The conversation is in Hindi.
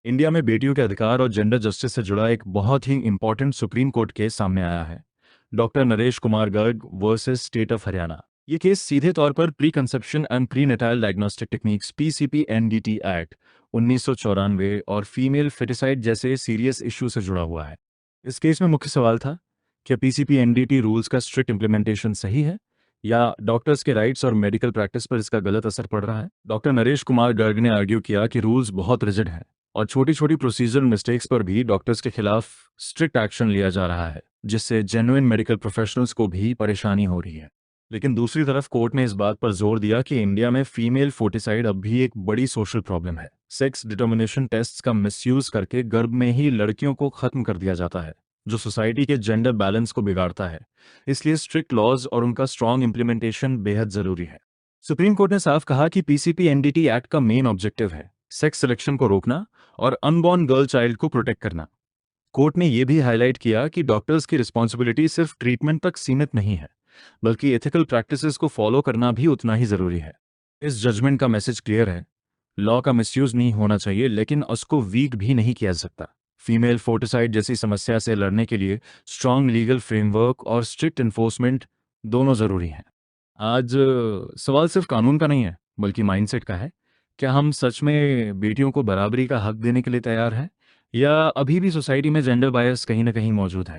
इंडिया में बेटियों के अधिकार और जेंडर जस्टिस से जुड़ा एक बहुत ही इंपॉर्टेंट सुप्रीम कोर्ट केस सामने आया है। Doctor Naresh Kumar Garg versus state of Haryana. ये केस सीधे तौर पर pre conception and pre Natal diagnostic techniques PCP NDT act 1994 और फीमेल फेटिसाइड जैसे सीरियस इश्यू से जुड़ा हुआ है। इस केस में मुख्य सवाल था, क्या पीसीपी एनडीटी रूल्स का स्ट्रिक्ट इम्प्लीमेंटेशन सही है या डॉक्टर्स के राइट्स और मेडिकल प्रैक्टिस पर इसका गलत असर पड़ रहा है। डॉक्टर नरेश कुमार गर्ग ने आर्ग्यू किया कि रूल्स बहुत रिजिड हैं और छोटी छोटी प्रोसीजरल मिस्टेक्स पर भी डॉक्टर्स के खिलाफ स्ट्रिक्ट एक्शन लिया जा रहा है, जिससे जेन्युइन मेडिकल प्रोफेशनल्स को भी परेशानी हो रही है। लेकिन दूसरी तरफ कोर्ट ने इस बात पर जोर दिया कि इंडिया में फीमेल फोर्टिसाइड अब भी एक बड़ी सोशल प्रॉब्लम है। सेक्स डिटर्मिनेशन टेस्ट्स का मिसयूज करके गर्भ में ही लड़कियों को खत्म कर दिया जाता है, जो सोसाइटी के जेंडर बैलेंस को बिगाड़ता है। इसलिए स्ट्रिक्ट लॉज और उनका स्ट्रॉन्ग इंप्लीमेंटेशन बेहद जरूरी है। सुप्रीम कोर्ट ने साफ कहा कि पीसीपी एनडीटी एक्ट का मेन ऑब्जेक्टिव है सेक्स सिलेक्शन को रोकना और अनबॉर्न गर्ल चाइल्ड को प्रोटेक्ट करना। कोर्ट ने यह भी हाईलाइट किया कि डॉक्टर्स की रिस्पॉन्सिबिलिटी सिर्फ ट्रीटमेंट तक सीमित नहीं है, बल्कि एथिकल प्रैक्टिसेस को फॉलो करना भी उतना ही जरूरी है। इस जजमेंट का मैसेज क्लियर है, लॉ का मिसयूज नहीं होना चाहिए, लेकिन उसको वीक भी नहीं किया जा सकता। फीमेल फोर्टिसाइड जैसी समस्या से लड़ने के लिए स्ट्रॉन्ग लीगल फ्रेमवर्क और स्ट्रिक्ट इन्फोर्समेंट दोनों ज़रूरी हैं। आज सवाल सिर्फ कानून का नहीं है, बल्कि माइंडसेट का है। क्या हम सच में बेटियों को बराबरी का हक देने के लिए तैयार हैं, या अभी भी सोसाइटी में जेंडर बायस कहीं ना कहीं मौजूद है?